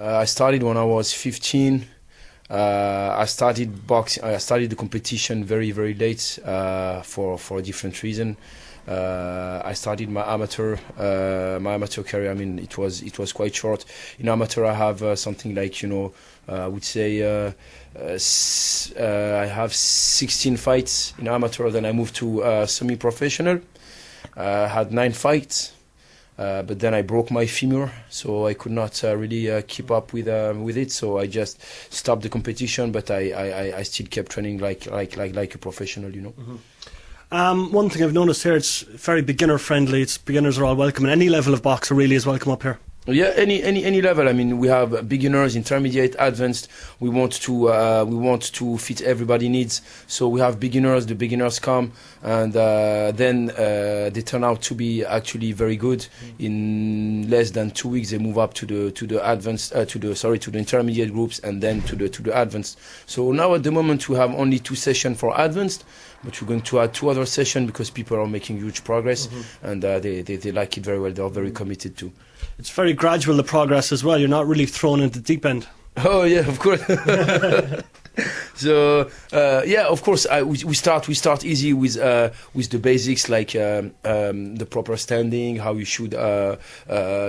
I started when I was 15. I started boxing. I started the competition very, very late for a different reason. I started my amateur career. I mean, it was quite short. In amateur, I have something like, I would say I have 16 fights in amateur. Then I moved to semi-professional. Had 9 fights. But then I broke my femur, so I could not really keep up with it. So I just stopped the competition, but I still kept training like a professional, One thing I've noticed here, it's very beginner friendly. Beginners are all welcome, and any level of boxer really is welcome up here. Yeah, any level. I mean, we have beginners, intermediate, advanced. We want to fit everybody needs. So we have beginners. The beginners come, and then they turn out to be actually very good. In less than 2 weeks, they move up to the advanced, to the intermediate groups, and then to the advanced. So now at the moment we have only 2 sessions for advanced, but we're going to add 2 other sessions because people are making huge progress, and they like it very well. They are very committed to. It's very gradual, the progress as well. You're not really thrown into the deep end. Oh yeah, of course. So yeah, of course, we start easy with the basics, like the proper standing, how you should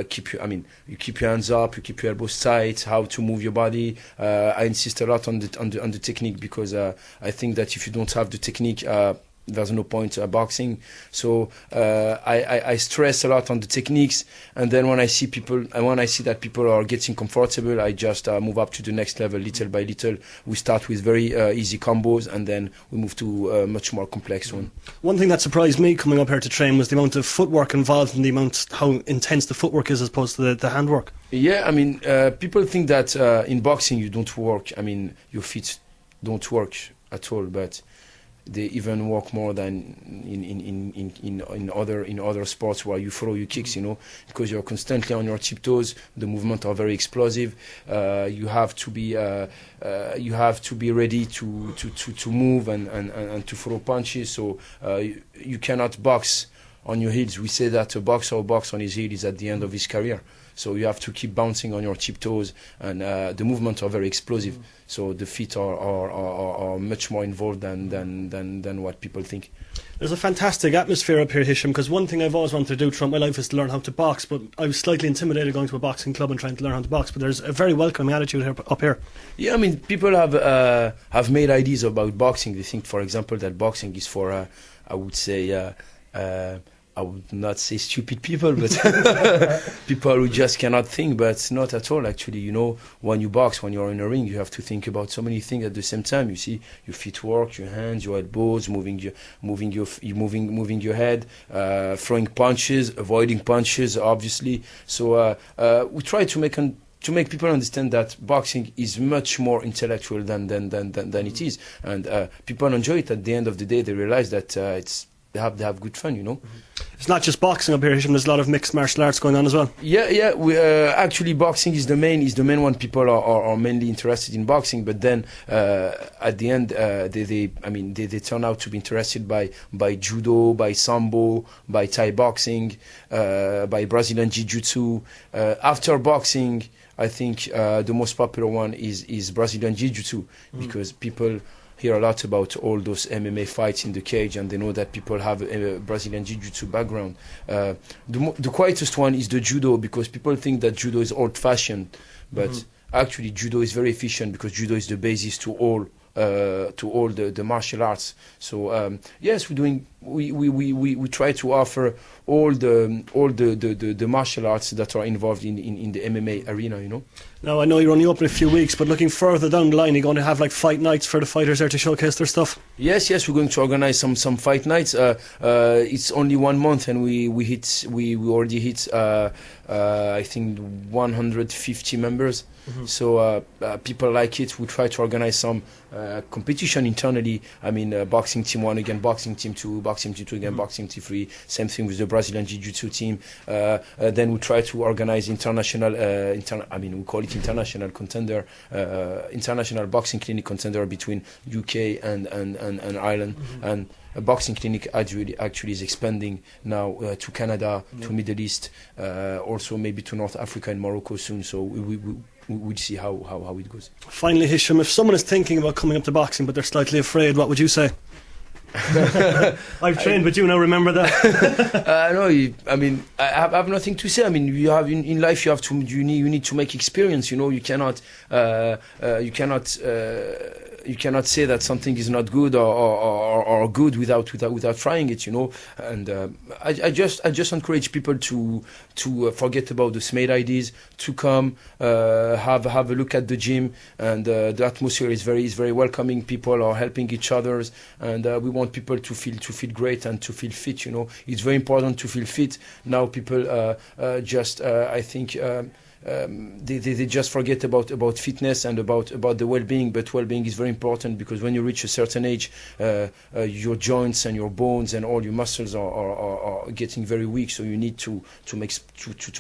keep you keep your hands up, you keep your elbows tight, how to move your body. I insist a lot on the technique, because I think that if you don't have the technique, there's no point boxing. So I stress a lot on the techniques, and then when I see that people are getting comfortable, I just move up to the next level little by little. We start with very easy combos, and then we move to a much more complex one. One thing that surprised me coming up here to train was the amount of footwork involved, and how intense the footwork is as opposed to the handwork. Yeah, I mean, people think that in boxing you don't work. I mean, your feet don't work at all, but they even work more than in other sports where you throw your kicks, because you're constantly on your tiptoes. The movements are very explosive. You have to be ready to move and to throw punches. So you cannot box on your heels. We say that a boxer who boxes on his heel is at the end of his career. So you have to keep bouncing on your tiptoes, and the movements are very explosive. So the feet are much more involved than what people think. There's a fantastic atmosphere up here, Hicham, because one thing I've always wanted to do throughout my life is to learn how to box, but I was slightly intimidated going to a boxing club and trying to learn how to box, but there's a very welcoming attitude up here. Yeah, I mean, people have made ideas about boxing. They think, for example, that boxing is for, I would say, I would not say stupid people, but people who just cannot think. But not at all, actually. When you box, when you're in a ring, you have to think about so many things at the same time. You see, your feet work, your hands, your elbows, moving your head, throwing punches, avoiding punches, obviously. So we try to make people understand that boxing is much more intellectual than it is, and people enjoy it. At the end of the day, they realize that they have good fun, It's not just boxing up here, Hicham. There's a lot of mixed martial arts going on as well. Yeah. We actually, boxing is the main one. People are mainly interested in boxing, but then at the end, they turn out to be interested by judo, by sambo, by Thai boxing, by Brazilian jiu-jitsu. After boxing, I think the most popular one is Brazilian jiu-jitsu, because people hear a lot about all those MMA fights in the cage, and they know that people have a Brazilian jiu-jitsu background. The quietest one is the judo, because people think that judo is old-fashioned, but actually judo is very efficient, because judo is the basis to all the martial arts. So yes, we try to offer all the martial arts that are involved in the MMA arena. Now, I know you're only open a few weeks, but looking further down the line, you're going to have like fight nights for the fighters there to showcase their stuff. Yes, we're going to organize some fight nights. It's only 1 month, and we already hit I think 150 members. So people like it. We try to organize some competition internally. I mean, boxing team 1 against boxing team 2, boxing team 2 against boxing team 3. Same thing with the Brazilian jiu-jitsu team. Then we try to organize international. We call it international contender, international boxing clinic contender between UK and Ireland. And a boxing clinic actually is expanding now to Canada, to Middle East, also maybe to North Africa and Morocco soon. So we'll see how it goes. Finally, Hicham, if someone is thinking about coming up to boxing but they're slightly afraid, what would you say? I've trained with you now, remember that? No, I mean, I have nothing to say. I mean, you have in life, you need to make experience. You know, you cannot say that something is not good or good without trying it. You know, and I just encourage people to forget about the smart ideas, to come have a look at the gym, and the atmosphere is very welcoming. People are helping each other, and we want people to feel great and to feel fit. You know, it's very important to feel fit. Now people I think. They just forget about fitness and about the well-being, but well-being is very important, because when you reach a certain age, your joints and your bones and all your muscles are getting very weak. So you need to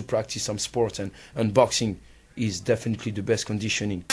practice some sport, and boxing is definitely the best conditioning.